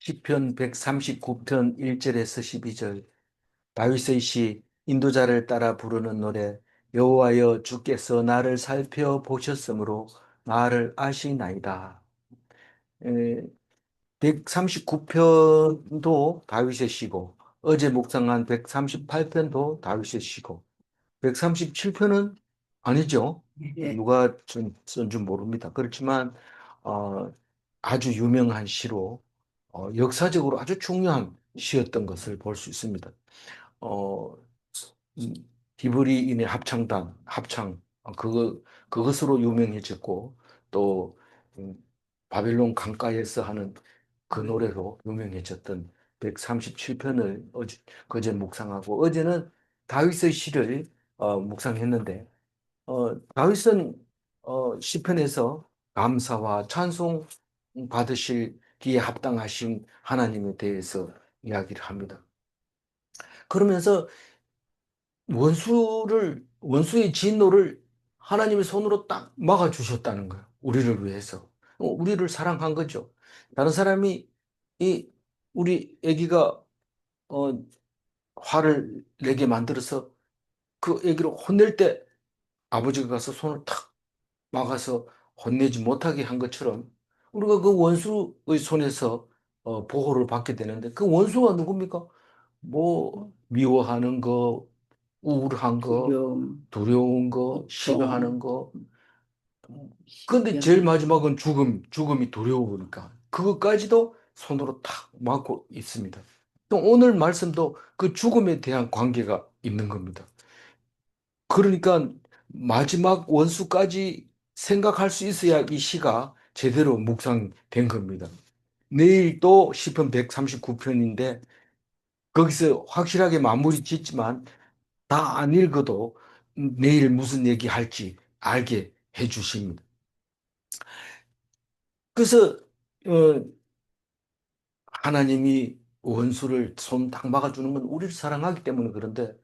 시편 139편 1절에서 12절. 다윗의 시 인도자를 따라 부르는 노래. 여호와여, 주께서 나를 살펴보셨으므로 나를 아시나이다. 139편도 다윗의 시고, 어제 묵상한 138편도 다윗의 시고, 137편은 아니죠. 예. 누가 쓴 줄 모릅니다. 그렇지만 어, 아주 유명한 시로 역사적으로 아주 중요한 시였던 것을 볼 수 있습니다. 어, 이 디브리인의 합창, 그것으로 유명해졌고, 또 음, 바벨론 강가에서 하는 그 노래로 유명해졌던 137편을 그제 묵상하고, 어제는 다윗의 시를 묵상했는데, 다윗은 시편에서 감사와 찬송 받으시기에 합당하신 하나님에 대해서 이야기를 합니다. 그러면서 원수의 진노를 하나님의 손으로 딱 막아주셨다는 거예요. 우리를 위해서. 우리를 사랑한 거죠. 다른 사람이, 이, 우리 아기가, 어, 화를 내게 만들어서 그 아기를 혼낼 때 아버지가 가서 손을 탁 막아서 혼내지 못하게 한 것처럼 우리가 그 원수의 손에서 보호를 받게 되는데, 그 원수가 누굽니까? 뭐 미워하는 거, 우울한 거, 두려움, 두려운 거, 고통, 싫어하는 거. 근데 제일 시련. 마지막은 죽음이 두려우니까 그것까지도 손으로 탁 막고 있습니다. 또 오늘 말씀도 그 죽음에 대한 관계가 있는 겁니다. 그러니까 마지막 원수까지 생각할 수 있어야 이 시가 제대로 묵상된 겁니다. 내일 또 시편 139편인데 거기서 확실하게 마무리 짓지만 다 안 읽어도 내일 무슨 얘기 할지 알게 해 주십니다. 그래서 어, 하나님이 원수를 손 딱 막아주는 건 우리를 사랑하기 때문에 그런데,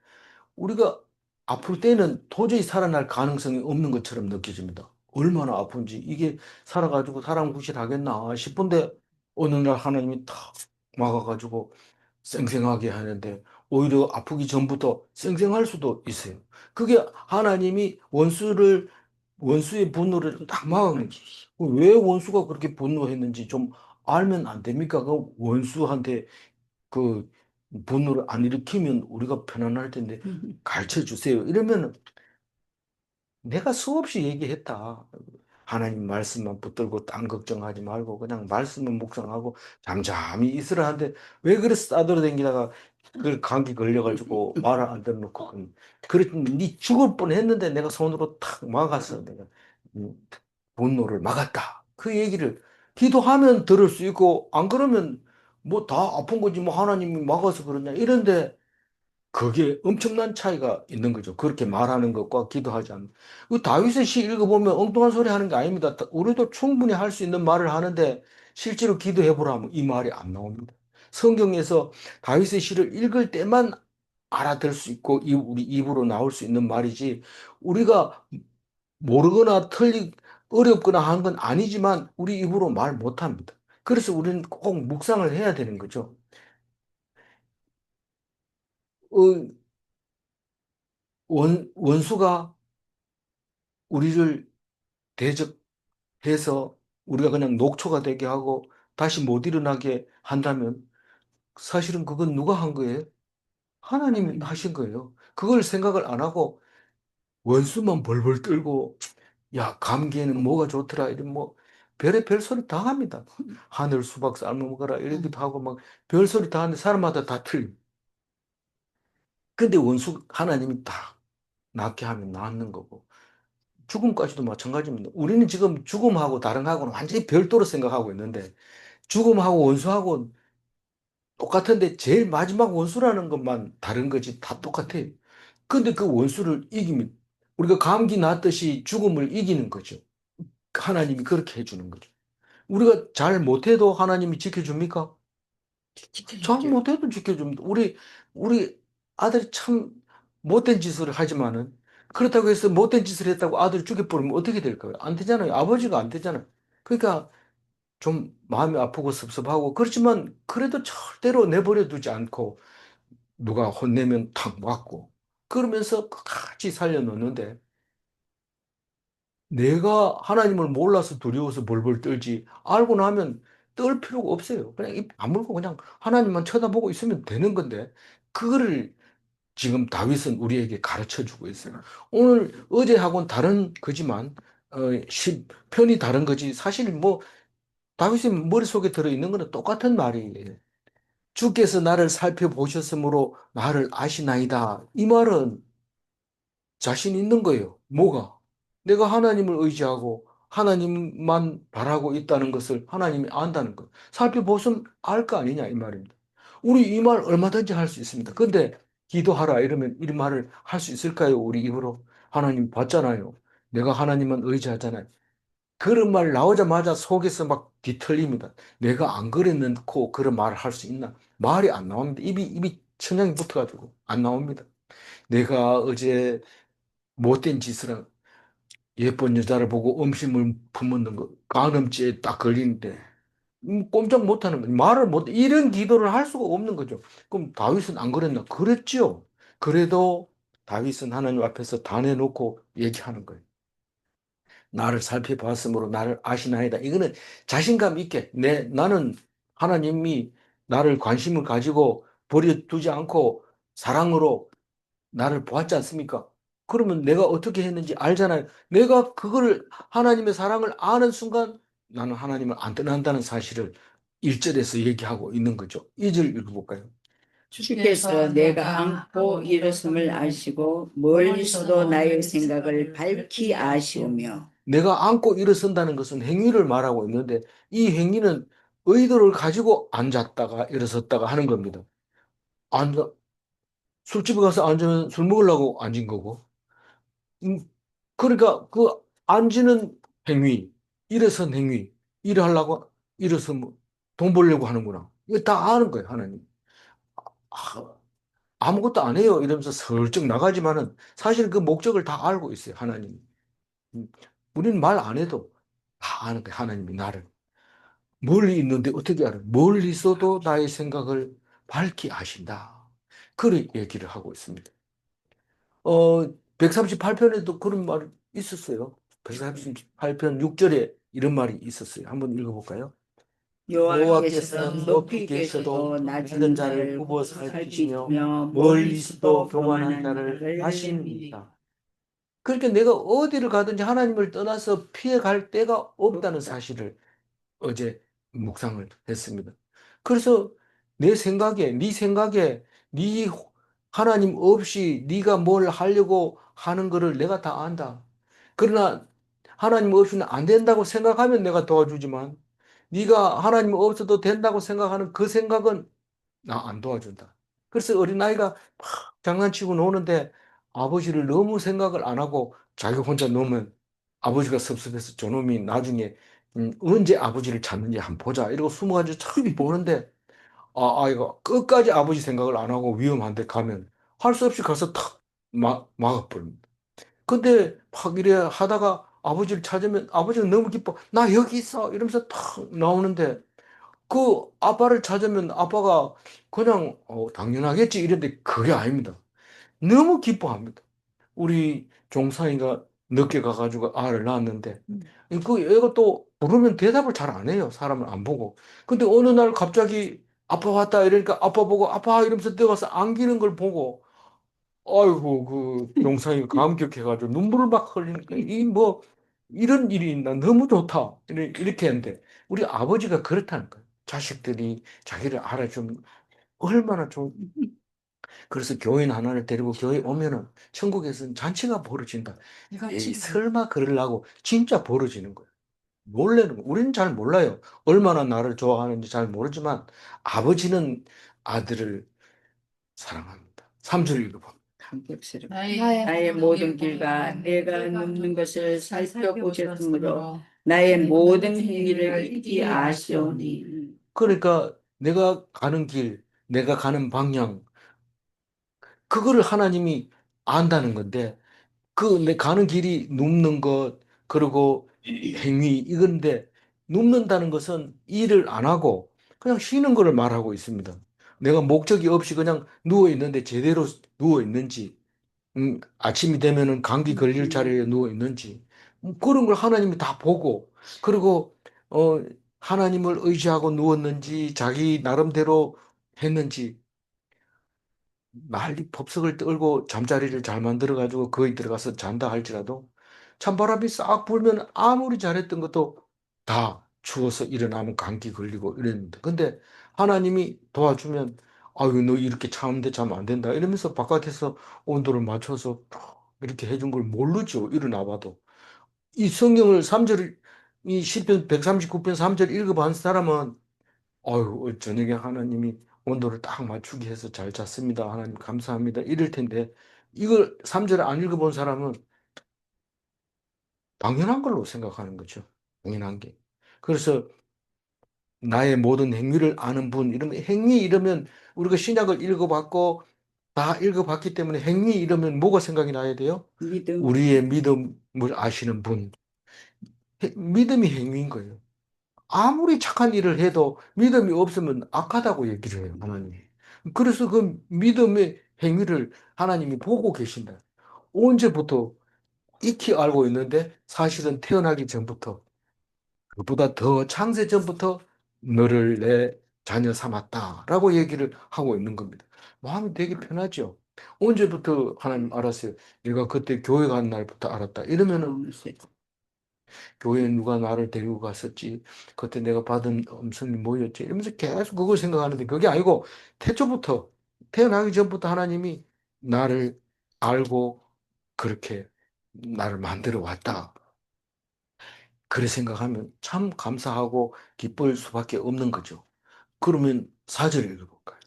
우리가 아플 때는 도저히 살아날 가능성이 없는 것처럼 느껴집니다. 얼마나 아픈지, 이게 살아가지고 사람 구실하겠나 싶은데 어느 날 하나님이 탁 막아가지고 쌩쌩하게 하는데, 오히려 아프기 전부터 쌩쌩할 수도 있어요. 그게 하나님이 원수의 분노를 딱 막은 거지. 왜 원수가 그렇게 분노했는지 좀 알면 안 됩니까? 그 원수한테 그 분노를 안 일으키면 우리가 편안할 텐데 가르쳐 주세요. 이러면 내가 수없이 얘기했다. 하나님 말씀만 붙들고 딴 걱정하지 말고 그냥 말씀만 묵상하고 잠잠히 있으라 하는데, 왜 그래 싸돌아다니다가 그 감기 걸려가지고 말을 안 들어놓고 그랬더니 네 죽을 뻔했는데 내가 손으로 탁 막아서 내가 음, 분노를 막았다. 그 얘기를 기도하면 들을 수 있고, 안 그러면 뭐 다 아픈 거지 뭐 하나님이 막아서 그러냐 이런데, 그게 엄청난 차이가 있는 거죠. 그렇게 말하는 것과 기도하지 않는. 그 다윗의 시 읽어보면 엉뚱한 소리 하는 게 아닙니다. 우리도 충분히 할 수 있는 말을 하는데 실제로 기도해보라면 이 말이 안 나옵니다. 성경에서 다윗의 시를 읽을 때만 알아들 수 있고 우리 입으로 나올 수 있는 말이지, 우리가 모르거나 어렵거나 한 건 아니지만 우리 입으로 말 못합니다. 그래서 우리는 꼭 묵상을 해야 되는 거죠. 어, 원수가 우리를 대적해서 우리가 그냥 녹초가 되게 하고 다시 못 일어나게 한다면, 사실은 그건 누가 한 거예요? 하나님이 하나님. 하신 거예요. 그걸 생각을 안 하고 원수만 벌벌 떨고, 야, 감기에는 뭐가 좋더라. 이런 뭐 별의별 소리 다 합니다. 하늘 수박 삶아 먹어라 이러기도 하고 막 별소리 다 하는데 사람마다 다 틀려. 근데 하나님이 다 낫게 하면 낫는 거고, 죽음까지도 마찬가지입니다. 우리는 지금 죽음하고 다른 거하고는 완전히 별도로 생각하고 있는데, 죽음하고 원수하고 똑같은데 제일 마지막 원수라는 것만 다른 거지 다 똑같아요. 근데 그 원수를 이기면 우리가 감기 났듯이 죽음을 이기는 거죠. 하나님이 그렇게 해주는 거죠. 우리가 잘 못해도 하나님이 지켜줍니까? 잘 지켜주죠. 못해도 지켜줍니다. 우리 아들이 참 못된 짓을 하지만은, 그렇다고 해서 못된 짓을 했다고 아들을 죽여버리면 어떻게 될까요? 안 되잖아요. 아버지가 안 되잖아요. 그러니까 좀 마음이 아프고 섭섭하고 그렇지만 그래도 절대로 내버려 두지 않고 누가 혼내면 탁 맞고 그러면서 같이 살려놓는데 내가 하나님을 몰라서 두려워서 벌벌 떨지 알고 나면 떨 필요가 없어요. 그냥 입 다물고 그냥 하나님만 쳐다보고 있으면 되는 건데 그거를 지금 다윗은 우리에게 가르쳐 주고 있어요. 오늘 어제하고는 다른 거지만 편이 다른 거지 사실 뭐 다윗의 머릿속에 들어있는 거는 똑같은 말이에요. 주께서 나를 살펴보셨으므로 나를 아시나이다. 이 말은 자신 있는 거예요. 뭐가? 내가 하나님을 의지하고 하나님만 바라고 있다는 것을 하나님이 안다는 것. 살펴보시면 알 거 아니냐 이 말입니다. 우리 이 말 얼마든지 할 수 있습니다. 근데 기도하라 이러면 이 말을 할 수 있을까요? 우리 입으로. 하나님 봤잖아요. 내가 하나님만 의지하잖아요. 그런 말 나오자마자 속에서 막 뒤틀립니다. 내가 안 그랬는고 그런 말을 할 수 있나? 말이 안 나옵니다. 입이 천장이 붙어가지고 안 나옵니다. 내가 어제 못된 짓을 예쁜 여자를 보고 음식물 품었는 거, 간음죄에 딱 걸리는데, 꼼짝 못하는 거죠. 말을 못, 이런 기도를 할 수가 없는 거죠. 그럼 다윗은 안 그랬나? 그랬죠. 그래도 다윗은 하나님 앞에서 다 내놓고 얘기하는 거예요. 나를 살펴봤으므로 나를 아시나이다. 이거는 자신감 있게, 나는 하나님이 나를 관심을 가지고 버려두지 않고 사랑으로 나를 보았지 않습니까? 그러면 내가 어떻게 했는지 알잖아요. 내가 그거를 하나님의 사랑을 아는 순간 나는 하나님을 안 떠난다는 사실을 1절에서 얘기하고 있는 거죠. 2절 읽어볼까요? 주께서 내가 안고 일었음을 아시고 멀리서도 나의 생각을 밝히 아시오며. 내가 안고 일어선다는 것은 행위를 말하고 있는데 이 행위는 의도를 가지고 앉았다가 일어섰다가 하는 겁니다. 앉아, 술집에 가서 앉으면 술 먹으려고 앉은 거고 음, 그러니까 그 앉는 행위, 일어선 행위, 일을 하려고 일어서 뭐돈 벌려고 하는구나. 이거 다 아는 거예요, 하나님. 아, 아무것도 안 해요. 이러면서 슬쩍 나가지만은 사실 그 목적을 다 알고 있어요, 하나님. 음, 우리는 말 안 해도 다 아는 거예요, 하나님이 나를. 멀리 있는데 어떻게 알아요? 멀리 있어도 나의 생각을 밝히 아신다. 그런 얘기를 하고 있습니다. 138편에도 그런 말이 있었어요. 138편 6절에 이런 말이 있었어요. 한번 읽어볼까요? 여호와께서 여호와께서는 높이 높이 계셔도 계셔도 낮은 낮은 자를 자를 굽어 굽어 살피시며 살피시며 멀리서도 멀리서도 교만한 교만한 자를 자를 하십니다. 그러니까 내가 어디를 가든지 하나님을 떠나서 피해갈 데가 없다는 사실을 어제 묵상을 했습니다. 그래서 내 생각에, 네 생각에, 네 하나님 없이 네가 뭘 하려고 하는 거를 내가 다 안다. 그러나 하나님 없이는 안 된다고 생각하면 내가 도와주지만 네가 하나님 없어도 된다고 생각하는 그 생각은 나 안 도와준다. 그래서 어린아이가 막 장난치고 노는데 아버지를 너무 생각을 안 하고 자기 혼자 노면 아버지가 섭섭해서 저놈이 나중에 언제 아버지를 찾는지 한번 보자. 이러고 숨어가지고 참 보는데 아이가 끝까지 아버지 생각을 안 하고 위험한데 가면 할 수 없이 가서 탁 막아버립니다. 근데 막 이래 하다가 아버지를 찾으면 아버지가 너무 기뻐. 나 여기 있어. 이러면서 탁 나오는데 그 아빠를 찾으면 아빠가 그냥 당연하겠지 이랬는데 그게 아닙니다. 너무 기뻐합니다. 우리 종상이가 늦게 가가지고 알을 낳았는데 그 애가 또 부르면 대답을 잘 안 해요. 사람을 안 보고. 근데 어느 날 갑자기 아빠 왔다 이러니까 아빠 보고 아빠 이러면서 뛰어가서 안기는 걸 보고 아이고 그 종상이가 감격해가지고 눈물을 막 흘리니까 이 뭐 이런 일이 있나 너무 좋다 이렇게 했는데 우리 아버지가 그렇다는 거예요. 자식들이 자기를 알아주면 얼마나 좋은 그래서 교인 하나를 데리고 교회 오면은 천국에서는 잔치가 벌어진다. 에이, 설마 그러려고 진짜 벌어지는 거예요. 놀래는 거예요. 우리는 잘 몰라요. 얼마나 나를 좋아하는지 잘 모르지만 아버지는 아들을 사랑합니다. 3절 읽어봐. 감격스럽다. 나의 모든 길과 내가 눕는 것을 살펴보셨으므로 나의 모든 행위를 익히 아시오니. 그러니까 내가 가는 길, 내가 가는 방향, 그거를 하나님이 안다는 건데 그 내 가는 길이 눕는 것, 그리고 행위 이건데 눕는다는 것은 일을 안 하고 그냥 쉬는 것을 말하고 있습니다. 내가 목적이 없이 그냥 누워 있는데 제대로 누워 있는지, 아침이 되면은 감기 걸릴 자리에 누워 있는지, 그런 걸 하나님이 다 보고, 그리고 하나님을 의지하고 누웠는지 자기 나름대로 했는지, 난리 법석을 떨고 잠자리를 잘 만들어 가지고 거기 들어가서 잔다 할지라도 찬바람이 싹 불면 아무리 잘했던 것도 다 추워서 일어나면 감기 걸리고 이랬는데, 근데 하나님이 도와주면 아유 너 이렇게 참는데 자면 안 된다 이러면서 바깥에서 온도를 맞춰서 이렇게 해준 걸 모르죠. 일어나 봐도. 이 성경을 3절, 이 시편 139편 3절 읽어본 사람은 어유 저녁에 하나님이 온도를 딱 맞추게 해서 잘 잤습니다. 하나님 감사합니다. 이럴 텐데 이걸 3절 안 읽어본 사람은 당연한 걸로 생각하는 거죠. 당연한 게. 그래서 나의 모든 행위를 아는 분, 이러면 행위 이러면 우리가 신약을 읽어봤고 다 읽어봤기 때문에 행위 이러면 뭐가 생각이 나야 돼요? 믿음. 우리의 믿음을 아시는 분. 믿음이 행위인 거예요. 아무리 착한 일을 해도 믿음이 없으면 악하다고 얘기를 해요, 하나님이. 그래서 그 믿음의 행위를 하나님이 보고 계신다. 언제부터 익히 알고 있는데 사실은 태어나기 전부터 그보다 더 창세 전부터 너를 내 자녀 삼았다라고 얘기를 하고 있는 겁니다. 마음이 되게 편하죠. 언제부터 하나님 알았어요? 내가 그때 교회 간 날부터 알았다. 이러면은 교회에 누가 나를 데리고 갔었지? 그때 내가 받은 음성이 뭐였지? 이러면서 계속 그걸 생각하는데 그게 아니고 태초부터 태어나기 전부터 하나님이 나를 알고 그렇게 나를 만들어 왔다. 그래 생각하면 참 감사하고 기쁠 수밖에 없는 거죠. 그러면 4절 읽어볼까요?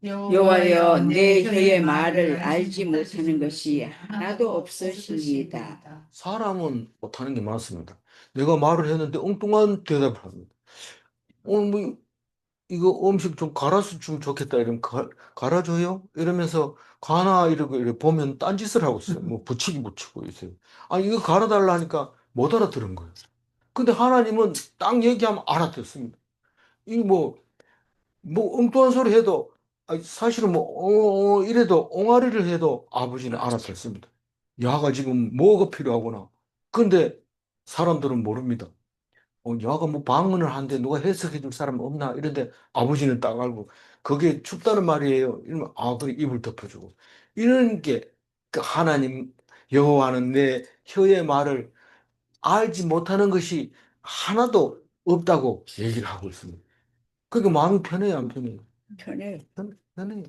여호와여 내 혀의 말을 알지 못하는 것이 하나도 없으시리이다. 사람은 못하는 게 많습니다. 내가 말을 했는데 엉뚱한 대답을 합니다. 뭐 이거 음식 좀 갈아서 주면 좋겠다 이러면 갈아줘요? 이러면서 가나 이러고 이렇게 보면 딴짓을 하고 있어요. 뭐 붙이기 붙이고 있어요. 아니 이거 갈아달라 하니까 못 알아들은 거예요. 근데 하나님은 딱 얘기하면 알아듣습니다. 이뭐 엉뚱한 소리 해도 아니, 사실은 뭐 이래도 옹알이를 해도 아버지는 알아듣습니다. 야가 지금 뭐가 필요하구나. 근데 사람들은 모릅니다. 야가 뭐 방문을 하는데 누가 해석해 줄 사람 없나? 이런데 아버지는 딱 알고 그게 춥다는 말이에요. 이러면 아 그래 입을 덮어주고 이런 게그 하나님 여호와는 내 혀의 말을 알지 못하는 것이 하나도 없다고 얘기를 하고 있습니다. 그러니까 마음이 편해요, 안 편해요? 편해. 편해요.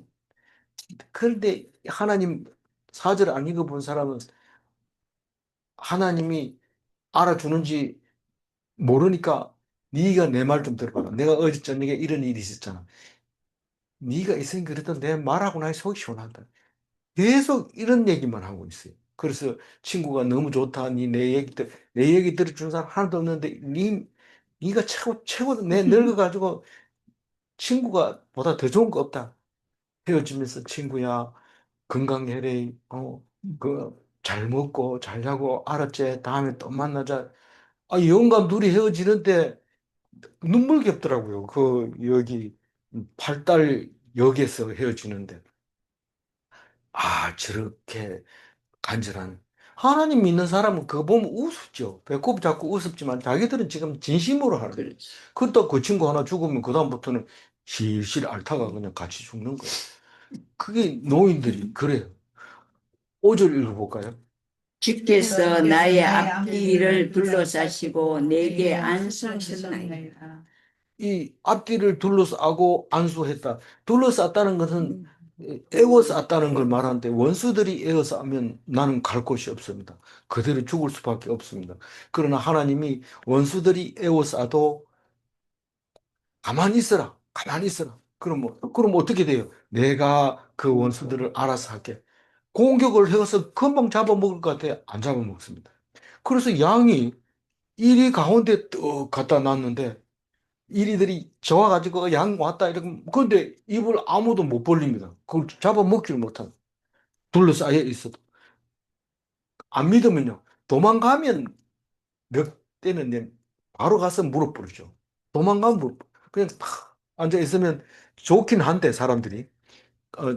그런데 하나님 사절 안 읽어본 사람은 하나님이 알아주는지 모르니까 네가 내 말 좀 들어봐라. 내가 어제 저녁에 이런 일이 있었잖아. 네가 있으니까 그래도 내 말하고 나니 속이 시원한다. 계속 이런 얘기만 하고 있어요. 그래서 친구가 너무 좋다. 내 얘기 들어주는 사람 하나도 없는데 네가 최고 내 늙어가지고 친구가 보다 더 좋은 거 없다. 헤어지면서 친구야 건강해래. 잘 먹고 잘 자고 알았지? 다음에 또 만나자. 영감 둘이 헤어지는데 눈물겹더라고요. 여기 팔달 역에서 헤어지는데. 저렇게 간절한. 하나님 믿는 사람은 그거 보면 우습죠. 배꼽 잡고 우습지만 자기들은 지금 진심으로 하는 거예요. 그렇지. 그러다 그 친구 하나 죽으면 그다음부터는 실실 앓다가 그냥 같이 죽는 거예요. 그게 노인들이 그래요. 5절 읽어볼까요? 주께서 나의 앞뒤를 둘러싸시고 내게 안수하셨나이다. 이 앞뒤를 둘러싸고 안수했다. 둘러쌌다는 것은 에워쌌다는 걸 말하는데 원수들이 에워싸면 나는 갈 곳이 없습니다. 그대로 죽을 수밖에 없습니다. 그러나 하나님이 원수들이 에워싸도 가만히 있어라. 가만히 있어라. 그럼 어떻게 돼요? 내가 그 원수들을 알아서 할게. 공격을 해서 금방 잡아먹을 것 같아. 안 잡아먹습니다. 그래서 양이 이리 가운데 떡 갖다 놨는데 이리들이 좋아가지고 양 왔다 이러면 근데 입을 아무도 못 벌립니다. 그걸 잡아먹지를 못한 둘러싸여 있어도 안 믿으면요 도망가면 몇 대는 바로 가서 무릎 꿇죠. 도망가면 그냥 탁 앉아 있으면 좋긴 한데 사람들이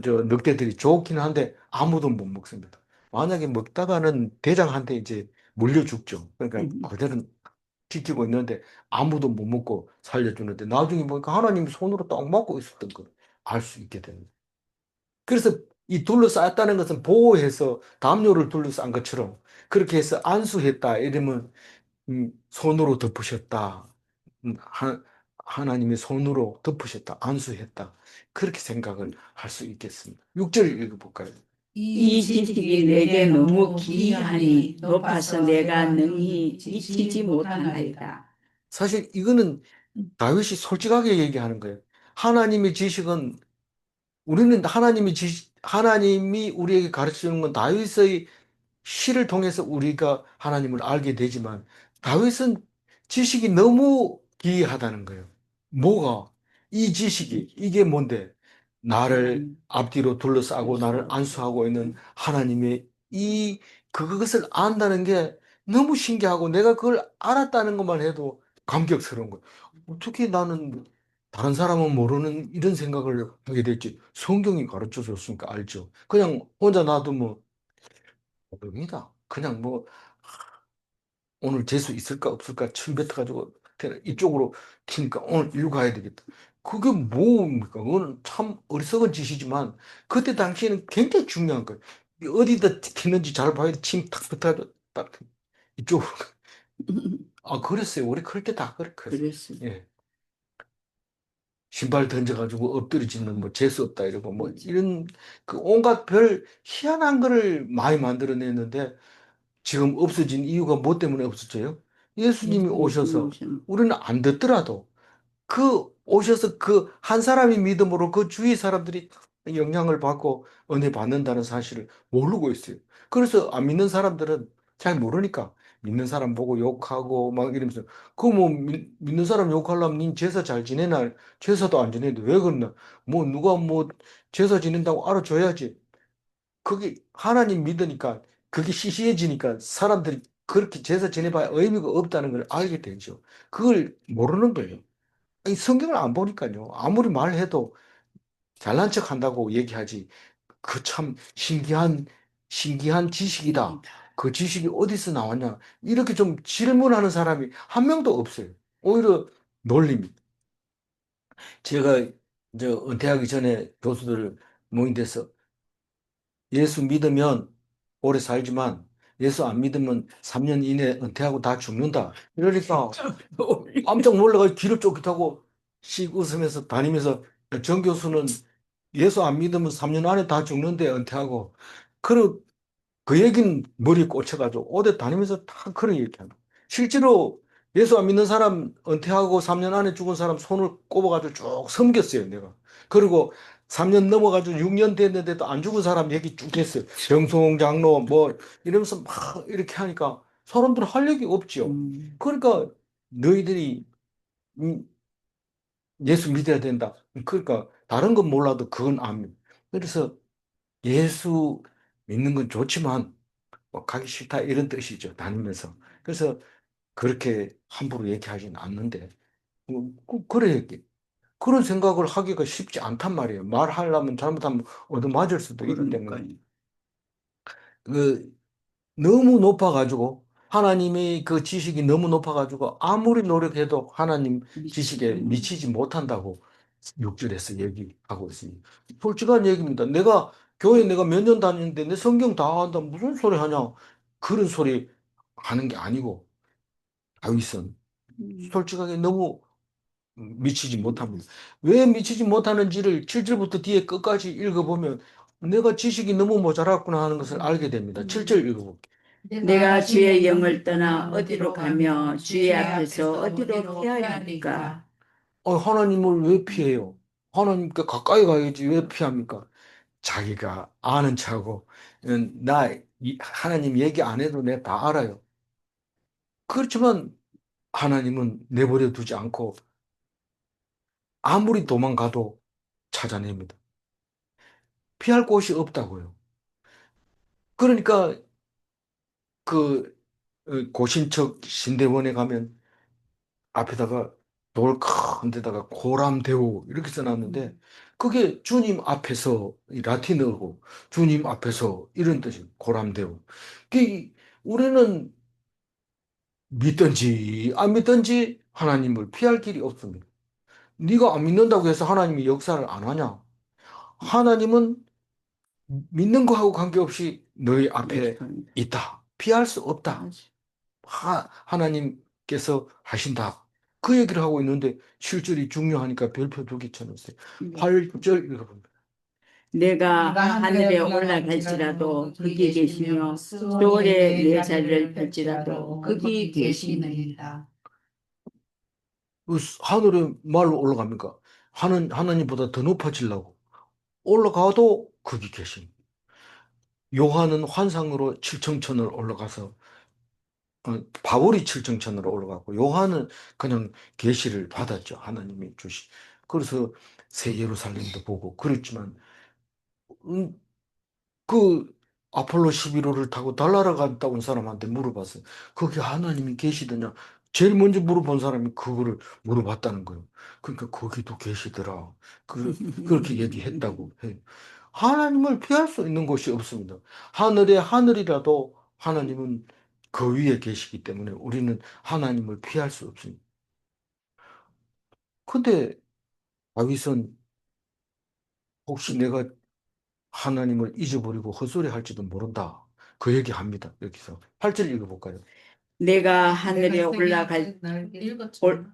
저 늑대들이 좋긴 한데 아무도 못 먹습니다. 만약에 먹다가는 대장한테 이제 물려 죽죠. 그러니까 그들은 지키고 있는데 아무도 못 먹고 살려주는데 나중에 보니까 하나님이 손으로 딱 먹고 있었던 걸 알 수 있게 됩니다. 그래서 이 둘러싸였다는 것은 보호해서 담요를 둘러싼 것처럼 그렇게 해서 안수했다 이러면 손으로 덮으셨다. 하나님의 손으로 덮으셨다. 안수했다. 그렇게 생각을 할 수 있겠습니다. 6절 읽어볼까요? 이 지식이 내게 너무 기이하니 높아서 내가 능히 미치지 못하나이다. 사실 이거는 다윗이 솔직하게 얘기하는 거예요. 하나님의 지식은 우리는 하나님이 우리에게 가르쳐 주는 건 다윗의 시를 통해서 우리가 하나님을 알게 되지만 다윗은 지식이 너무 기이하다는 거예요. 뭐가? 이 지식이 이게 뭔데? 나를 앞뒤로 둘러싸고 나를 안수하고 있는 하나님의 그것을 안다는 게 너무 신기하고 내가 그걸 알았다는 것만 해도 감격스러운 거예요. 어떻게 나는 다른 사람은 모르는 이런 생각을 하게 됐지? 성경이 가르쳐 줬으니까 알죠. 그냥 혼자 놔두면 모릅니다. 그냥 뭐 오늘 재수 있을까 없을까 침 뱉어가지고 이쪽으로 튀니까 오늘 일로 가야 되겠다. 그게 뭡니까? 그거는 참 어리석은 짓이지만 그때 당시에는 굉장히 중요한 거예요. 어디다 튀는지 잘 봐야 돼. 침탁 뱉어가지고 딱 이쪽으로. 아, 그랬어요. 우리 클 때 다 그랬어요. 그랬어요. 예. 신발 던져가지고 엎드려지면 뭐 재수 없다 이러고 뭐 이런 그 온갖 별 희한한 거를 많이 만들어냈는데 지금 없어진 이유가 뭐 때문에 없어져요? 예수님이 예수님이 오셔서 오셨 우리는 안 듣더라도 그 오셔서 그 한 사람이 믿음으로 그 주위 사람들이 영향을 받고 은혜 받는다는 사실을 모르고 있어요. 그래서 안 믿는 사람들은 잘 모르니까 믿는 사람 보고 욕하고 막 이러면서 그 뭐 믿는 사람 욕하려면 닌 제사 잘 지내나 제사도 안 지내는데 왜 그러나 뭐 누가 뭐 제사 지낸다고 알아줘야지. 그게 하나님 믿으니까 그게 시시해지니까 사람들이 그렇게 제사 지내봐야 의미가 없다는 걸 알게 되죠. 그걸 모르는 거예요. 이 성경을 안 보니까요. 아무리 말해도 잘난 척 한다고 얘기하지. 그 참 신기한 지식이다. 그 지식이 어디서 나왔냐. 이렇게 좀 질문하는 사람이 한 명도 없어요. 오히려 놀립니다. 제가 은퇴하기 전에 교수들 모임돼서 예수 믿으면 오래 살지만 예수 안 믿으면 3년 이내 은퇴하고 다 죽는다. 이러니까 깜짝 놀라가지고 귀를 쫑긋하고 씩 웃으면서 다니면서 정 교수는 예수 안 믿으면 3년 안에 다 죽는데 은퇴하고 그 얘기는 머리에 꽂혀가지고 오대 다니면서 다 그런 얘기합니다. 실제로 예수 안 믿는 사람 은퇴하고 3년 안에 죽은 사람 손을 꼽아가지고 쭉 섬겼어요, 내가. 그리고 3년 넘어가지고 6년 됐는데도 안 죽은 사람 얘기 쭉 했어요. 정송 장로 뭐 이러면서 막 이렇게 하니까 사람들 할 얘기 없지요. 그러니까 너희들이 예수 믿어야 된다. 그러니까 다른 건 몰라도 그건 압니다. 그래서 예수 믿는 건 좋지만 뭐 가기 싫다 이런 뜻이죠. 다니면서. 그래서 그렇게 함부로 얘기하지는 않는데 그래 그런 생각을 하기가 쉽지 않단 말이에요. 말하려면 잘못하면 얻어맞을 수도 있기 때문에 그러니까요. 그 너무 높아가지고 하나님의 그 지식이 너무 높아가지고 아무리 노력해도 하나님 지식에 미치지 못한다고 6절에서 얘기하고 있습니다. 솔직한 얘기입니다. 내가 몇 년 다니는데 내 성경 다 안다 무슨 소리 하냐 그런 소리 하는 게 아니고 다윗은 솔직하게 너무 미치지 못합니다. 왜 미치지 못하는지를 7절부터 뒤에 끝까지 읽어보면 내가 지식이 너무 모자랐구나 하는 것을 알게 됩니다. 7절 읽어볼게요. 내가 주의 영을 떠나 어디로 가며 주의 앞에서 어디로 피하리까? 하나님을 왜 피해요? 하나님께 가까이 가야지 왜 피합니까? 자기가 아는 척하고 하나님 얘기 안 해도 내가 다 알아요. 그렇지만 하나님은 내버려 두지 않고 아무리 도망가도 찾아냅니다. 피할 곳이 없다고요. 그러니까 그 고신척 신대원에 가면 앞에다가 돌 큰 데다가 고람대오 이렇게 써놨는데 그게 주님 앞에서 이 라틴어고 주님 앞에서 이런 뜻이 고람대오. 우리는 믿든지 안 믿든지 하나님을 피할 길이 없습니다. 네가 안 믿는다고 해서 하나님이 역사를 안 하냐? 하나님은 믿는 거하고 관계없이 너희 앞에 역사입니다. 있다. 피할 수 없다. 하나님께서 하신다. 그 얘기를 하고 있는데 실절이 중요하니까 별표 두 개 쳐놓으세요. 네. 8절 읽어봅니다. 내가 하늘에 올라갈지라도 거기 계시며 소홀에 내 자리를 펼지라도 거기 계시느니라. 하늘에 말로 올라갑니까? 하나님보다 더 높아지려고. 올라가도 거기 계신. 요한은 환상으로 칠성천을 올라가서 바울이 칠정천으로 올라가고 요한은 그냥 계시를 받았죠. 하나님이 주시. 그래서 새 예루살렘도 보고 그랬지만 음, 그 아폴로 11호를 타고 달나라 갔다 온 사람한테 물어봤어요. 거기 하나님이 계시더냐? 제일 먼저 물어본 사람이 그거를 물어봤다는 거예요. 그러니까 거기도 계시더라. 그렇게 얘기했다고 해요. 하나님을 피할 수 있는 곳이 없습니다. 하늘에 하늘이라도 하나님은 그 위에 계시기 때문에 우리는 하나님을 피할 수 없습니다. 근데 다윗은 혹시 내가 하나님을 잊어버리고 헛소리 할지도 모른다. 그 얘기합니다. 여기서 8절 읽어볼까요? 내가 하늘에 올라갈 올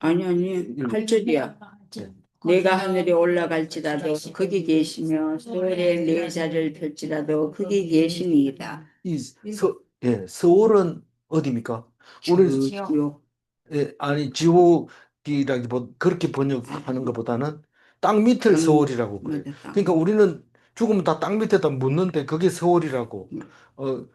아니 읽어. 8절이야. 네. 내가 하늘에 올라갈지라도 거기 계시며 소홀에 내 자리를 펼지라도 거기 계시니이다. 서울은 어디입니까? 우리 지옥. 아니 지옥이라기보다 그렇게 번역하는 것보다는 땅 밑을 서울이라고 그래요. 맞아, 땅. 그러니까 우리는 죽으면 다 땅 밑에다 묻는데 그게 서울이라고. 음. 어,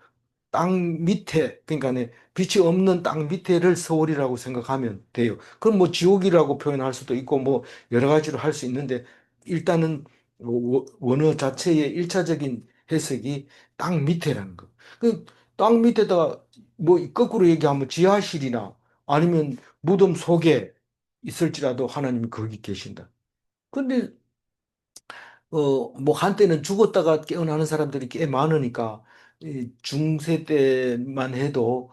땅 밑에, 그러니까 빛이 없는 땅 밑에를 서울이라고 생각하면 돼요. 그럼 뭐 지옥이라고 표현할 수도 있고 뭐 여러 가지로 할 수 있는데 일단은 원어 자체의 일차적인 해석이 땅 밑에라는 거. 그땅 밑에다 뭐 거꾸로 얘기하면 지하실이나 아니면 무덤 속에 있을지라도 하나님이 거기 계신다. 근데 뭐 한때는 죽었다가 깨어나는 사람들이 꽤 많으니까 이 중세 때만 해도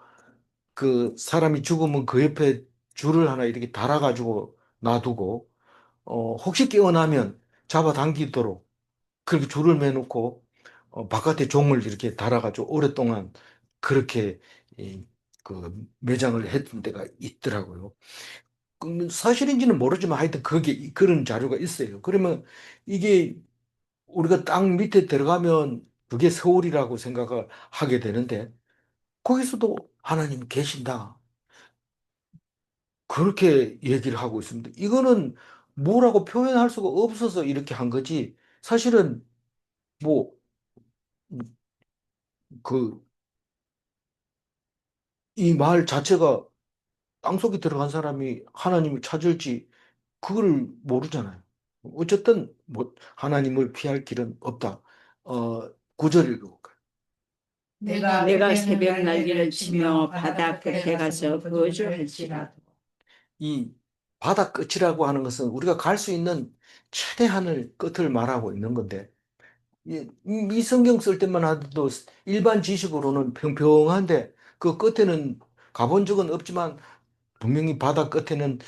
그 사람이 죽으면 그 옆에 줄을 하나 이렇게 달아가지고 놔두고 혹시 깨어나면 잡아당기도록 그렇게 줄을 매놓고 바깥에 종을 이렇게 달아가지고 오랫동안 그렇게 그 매장을 했던 데가 있더라고요. 사실인지는 모르지만 하여튼 그게 그런 자료가 있어요. 그러면 이게 우리가 땅 밑에 들어가면 그게 서울이라고 생각을 하게 되는데 거기서도 하나님 계신다. 그렇게 얘기를 하고 있습니다. 이거는 뭐라고 표현할 수가 없어서 이렇게 한 거지. 사실은 뭐, 그, 이 말 자체가 땅속에 들어간 사람이 하나님을 찾을지 그걸 모르잖아요. 어쨌든 뭐 하나님을 피할 길은 없다. 구절 읽어볼까요? 내가 새벽 날개를 치며 바다 끝에 가서 거주할지라도. 이 바다 끝이라고 하는 것은 우리가 갈 수 있는 최대한을 끝을 말하고 있는 건데 이 성경 쓸 때만 하도 일반 지식으로는 평평한데 그 끝에는 가본 적은 없지만 분명히 바다 끝에는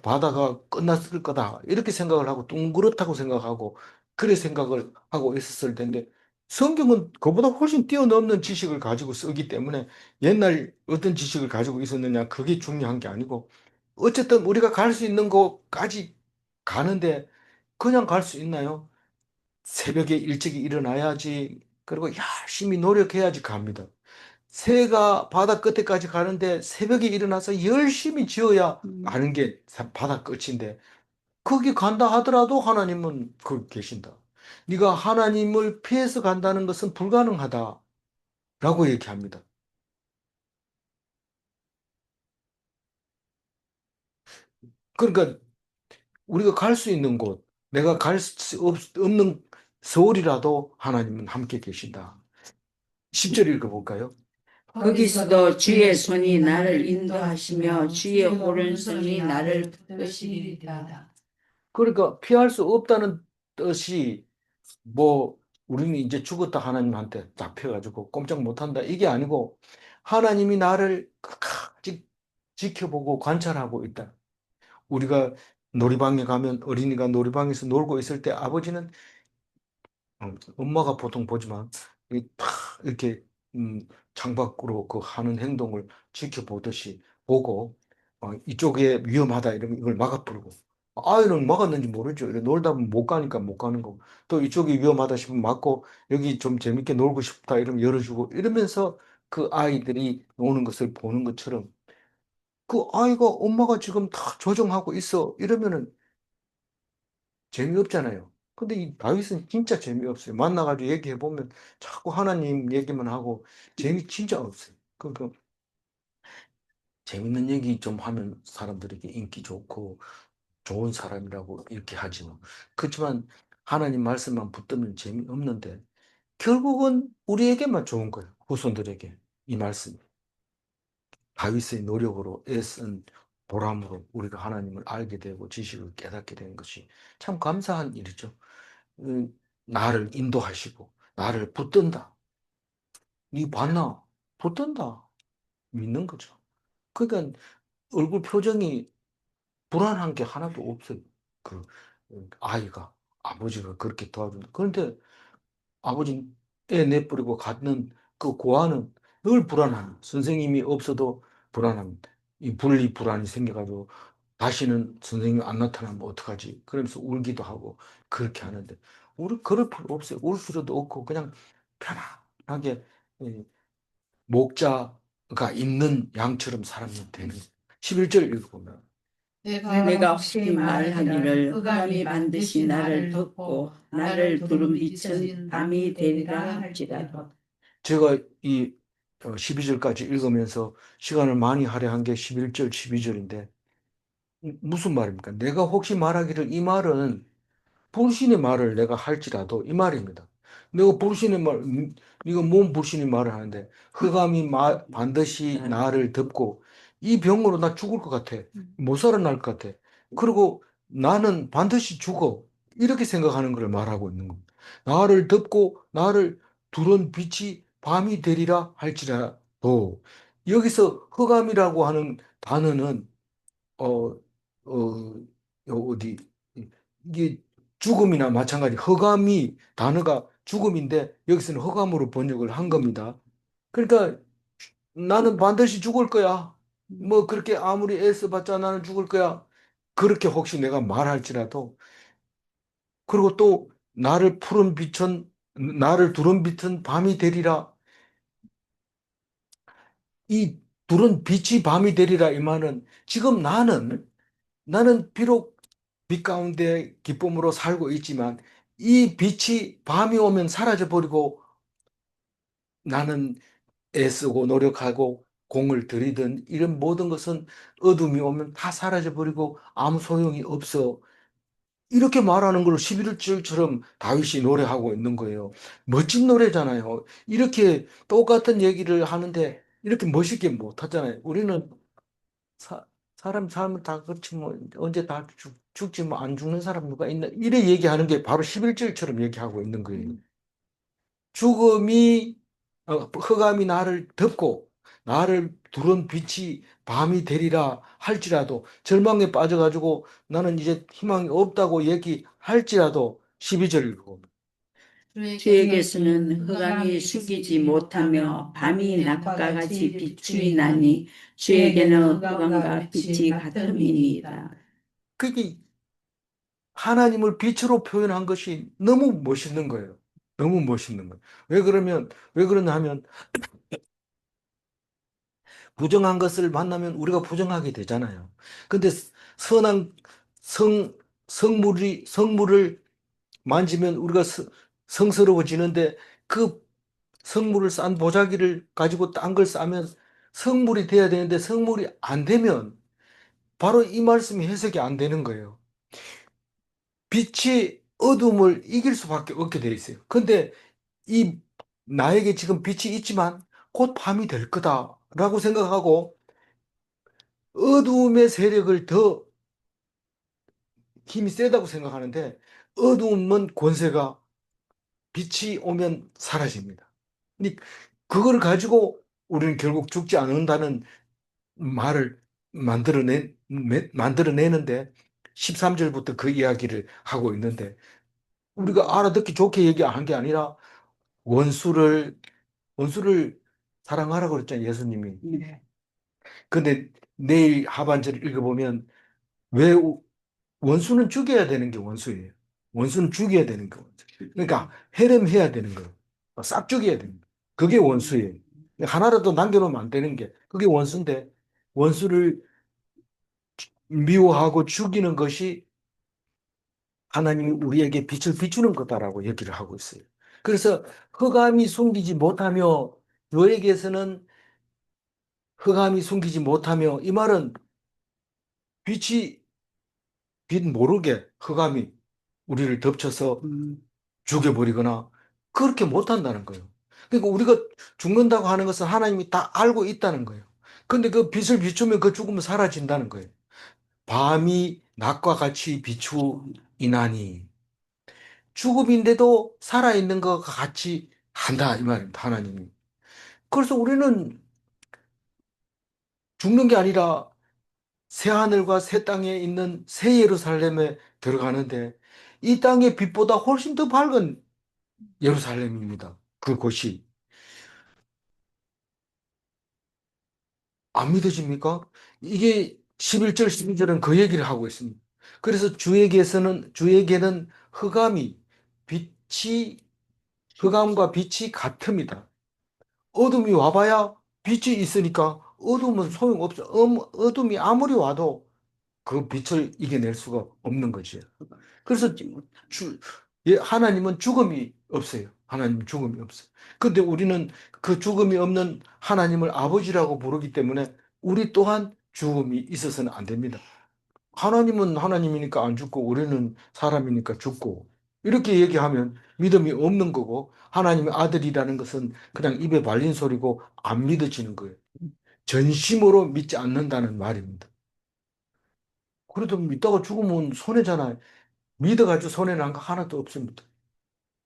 바다가 끝났을 거다 이렇게 생각을 하고 둥그렇다고 생각하고 그래 생각을 하고 있었을 텐데 성경은 그보다 훨씬 뛰어넘는 지식을 가지고 쓰기 때문에 옛날 어떤 지식을 가지고 있었느냐 그게 중요한 게 아니고 어쨌든 우리가 갈 수 있는 곳까지 가는데 그냥 갈 수 있나요? 새벽에 일찍 일어나야지 그리고 열심히 노력해야지 갑니다. 새가 바다 끝에까지 가는데 새벽에 일어나서 열심히 지어야 가는 게 바다 끝인데 거기 간다 하더라도 하나님은 거기 계신다. 네가 하나님을 피해서 간다는 것은 불가능하다라고 얘기합니다. 그러니까 우리가 갈 수 있는 곳, 내가 갈 수 없는 서울이라도 하나님은 함께 계신다. 10절 읽어볼까요? 거기서도 주의 손이 나를 인도하시며 주의 오른손이 나를 붙드시리이다. 그러니까 피할 수 없다는 뜻이 뭐 우리는 이제 죽었다 하나님한테 잡혀가지고 꼼짝 못한다 이게 아니고 하나님이 나를 끝까지 지켜보고 관찰하고 있다. 우리가 놀이방에 가면 어린이가 놀이방에서 놀고 있을 때 아버지는 엄마가 보통 보지만 탁 이렇게 창밖으로 그 하는 행동을 지켜보듯이 보고 이쪽에 위험하다 이러면 이걸 막아버리고 아이는 막았는지 모르죠. 이래 놀다 보면 못 가니까 못 가는 거고 또 이쪽이 위험하다 싶으면 막고 여기 좀 재밌게 놀고 싶다 이러면 열어주고 이러면서 그 아이들이 노는 것을 보는 것처럼 그 아이가 엄마가 지금 다 조정하고 있어 이러면은 재미없잖아요. 근데 이 다윗은 진짜 재미없어요. 만나가지고 얘기해보면 자꾸 하나님 얘기만 하고 재미 진짜 없어요. 재밌는 얘기 좀 하면 사람들에게 인기 좋고 좋은 사람이라고 이렇게 하지 뭐. 그렇지만 하나님 말씀만 붙들면 재미없는데 결국은 우리에게만 좋은 거예요. 후손들에게 이 말씀. 다윗의 노력으로 애쓴 보람으로 우리가 하나님을 알게 되고 지식을 깨닫게 되는 것이 참 감사한 일이죠. 나를 인도하시고 나를 붙든다. 니 봤나? 붙든다. 믿는 거죠. 그러니까 얼굴 표정이 불안한 게 하나도 없어요. 그 아이가 아버지가 그렇게 도와준다. 그런데 아버지 애 내버리고 갔는 그 고아는 늘 불안함. 선생님이 없어도 불안합니다. 이 분리 불안이 생겨가지고 다시는 선생님이 안 나타나면 어떡하지? 그러면서 울기도 하고 그렇게 하는데 우리 그럴 필요 없어요. 울 필요도 없고 그냥 편안하게 이 목자가 있는 양처럼 살면 되는 11절 읽어보면 내가 혹시 말하기를 흑암이 반드시 나를 덮고 나를 두른 빛은 밤이 되리라 할지라도. 제가 이 12절까지 읽으면서 시간을 많이 할애한 게 11절, 12절인데 무슨 말입니까? 내가 혹시 말하기를 이 말은 불신의 말을 내가 할지라도 이 말입니다. 내가 불신의 말, 이거 뭔 불신의 말을 하는데 흑암이 반드시 나를 덮고 이 병으로 나 죽을 것 같아. 못 살아날 것 같아. 그리고 나는 반드시 죽어. 이렇게 생각하는 걸 말하고 있는 겁니다. 나를 덮고 나를 두른 빛이 밤이 되리라 할지라도 여기서 흑암이라고 하는 단어는 어, 어디, 이게 죽음이나 마찬가지, 허감이, 단어가 죽음인데, 여기서는 허감으로 번역을 한 겁니다. 그러니까 나는 반드시 죽을 거야. 뭐 그렇게 아무리 애써봤자 나는 죽을 거야. 그렇게 혹시 내가 말할지라도, 그리고 또 나를 두른 빛은 밤이 되리라. 이 두른 빛이 밤이 되리라 이 말은 지금 나는 비록 빛 가운데 기쁨으로 살고 있지만 이 빛이 밤이 오면 사라져 버리고 나는 애쓰고 노력하고 공을 들이든 이런 모든 것은 어둠이 오면 다 사라져 버리고 아무 소용이 없어. 이렇게 말하는 걸 11절처럼 다윗이 노래하고 있는 거예요. 멋진 노래잖아요. 이렇게 똑같은 얘기를 하는데 이렇게 멋있게 못 하잖아요. 우리는 사, 사람 삶은 다 그렇지 뭐 언제 다 죽지 뭐 안 죽는 사람 누가 있나 이래 얘기하는 게 바로 11절처럼 얘기하고 있는 거예요. 죽음이 흑암이 나를 덮고 나를 두른 빛이 밤이 되리라 할지라도 절망에 빠져가지고 나는 이제 희망이 없다고 얘기할지라도 12절 읽고 주에게서는 흑암이 숨기지 못하며 밤이 낮과 같이 비추이 나니 주에게는 흑암과 빛이 같음이니이다. 그게 하나님을 빛으로 표현한 것이 너무 멋있는 거예요. 너무 멋있는 거예요. 왜 그러냐 하면 부정한 것을 만나면 우리가 부정하게 되잖아요. 근데 선한 성물을 만지면 우리가 성스러워지는데 그 성물을 싼 보자기를 가지고 딴 걸 싸면 성물이 돼야 되는데 성물이 안 되면 바로 이 말씀이 해석이 안 되는 거예요. 빛이 어둠을 이길 수밖에 없게 돼 있어요. 근데 이 나에게 지금 빛이 있지만 곧 밤이 될 거다라고 생각하고 어두움의 세력을 더 힘이 세다고 생각하는데 어두움은 권세가 빛이 오면 사라집니다. 근데 그걸 가지고 우리는 결국 죽지 않는다는 말을 만들어내는데 13절부터 그 이야기를 하고 있는데 우리가 알아듣기 좋게 얘기한 게 아니라 원수를 원수를 사랑하라고 그랬잖아요, 예수님이. 네. 근데 내일 하반절을 읽어보면 왜 원수는 죽여야 되는 게 원수예요. 원수는 죽여야 되는 거. 그러니까 해렴해야 되는 거. 싹 죽여야 되는 거. 그게 원수예요. 하나라도 남겨놓으면 안 되는 게 그게 원수인데 원수를 미워하고 죽이는 것이 하나님이 우리에게 빛을 비추는 거다라고 얘기를 하고 있어요. 그래서 흑암이 숨기지 못하며 너에게서는 흑암이 숨기지 못하며 이 말은 빛이 빛 모르게 흑암이 우리를 덮쳐서 음, 죽여버리거나 그렇게 못한다는 거예요. 그러니까 우리가 죽는다고 하는 것은 하나님이 다 알고 있다는 거예요. 근데 그 빛을 비추면 그 죽음은 사라진다는 거예요. 밤이 낮과 같이 비추이나니 죽음인데도 살아있는 것과 같이 한다 이 말입니다. 하나님이. 그래서 우리는 죽는 게 아니라 새 하늘과 새 땅에 있는 새 예루살렘에 들어가는데 이 땅의 빛보다 훨씬 더 밝은 예루살렘입니다. 그곳이. 안 믿어집니까? 이게 11절, 12절은 그 얘기를 하고 있습니다. 그래서 주에게는 흑암이, 빛이, 흑암과 빛이 같습니다. 어둠이 와봐야 빛이 있으니까 어둠은 소용없어. 어둠이 아무리 와도 그 빛을 이겨낼 수가 없는 거죠. 그래서 하나님은 죽음이 없어요. 하나님은 죽음이 없어요. 근데 우리는 그 죽음이 없는 하나님을 아버지라고 부르기 때문에 우리 또한 죽음이 있어서는 안 됩니다. 하나님은 하나님이니까 안 죽고 우리는 사람이니까 죽고 이렇게 얘기하면 믿음이 없는 거고 하나님의 아들이라는 것은 그냥 입에 발린 소리고 안 믿어지는 거예요. 전심으로 믿지 않는다는 말입니다. 그래도 믿다가 죽으면 손해잖아요. 믿어가지고 손해난 거 하나도 없습니다.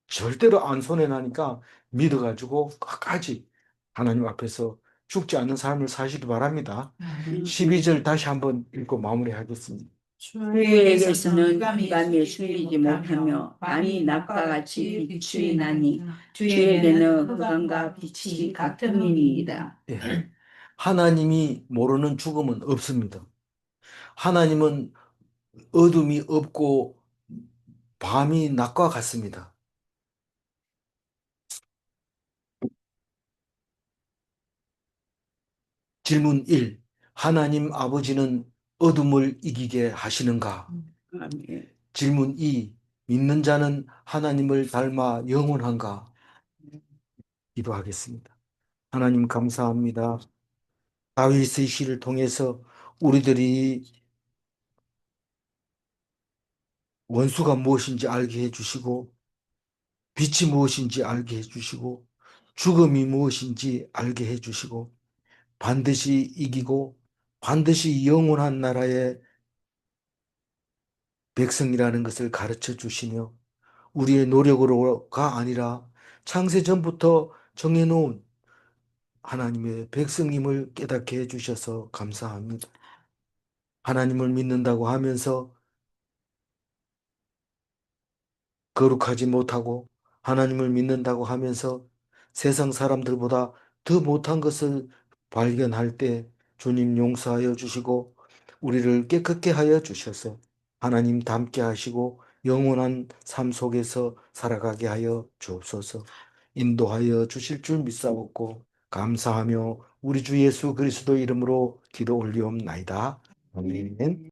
절대로 안 손해나니까 믿어가지고 끝까지 하나님 앞에서 죽지 않는 삶을 사시기 바랍니다. 12절 다시 한번 읽고 마무리하겠습니다. 주에게서는 흑암이 숨기지 못하며 밤이 낮과 같이 비추이나니 주에게는 흑암과 빛이 같음이니이다. 예. 하나님이 모르는 죽음은 없습니다. 하나님은 어둠이 없고 밤이 낮과 같습니다. 질문 1. 하나님 아버지는 어둠을 이기게 하시는가? 아멘. 질문 2. 믿는 자는 하나님을 닮아 영원한가? 기도하겠습니다. 하나님 감사합니다. 다윗의 시를 통해서 우리들이 원수가 무엇인지 알게 해주시고 빛이 무엇인지 알게 해주시고 죽음이 무엇인지 알게 해주시고 반드시 이기고 반드시 영원한 나라의 백성이라는 것을 가르쳐 주시며 우리의 노력으로가 아니라 창세 전부터 정해놓은 하나님의 백성임을 깨닫게 해주셔서 감사합니다. 하나님을 믿는다고 하면서 거룩하지 못하고 하나님을 믿는다고 하면서 세상 사람들보다 더 못한 것을 발견할 때 주님 용서하여 주시고 우리를 깨끗게 하여 주셔서 하나님 닮게 하시고 영원한 삶 속에서 살아가게 하여 주옵소서. 인도하여 주실 줄 믿사옵고 감사하며 우리 주 예수 그리스도 이름으로 기도 올리옵나이다. 아멘.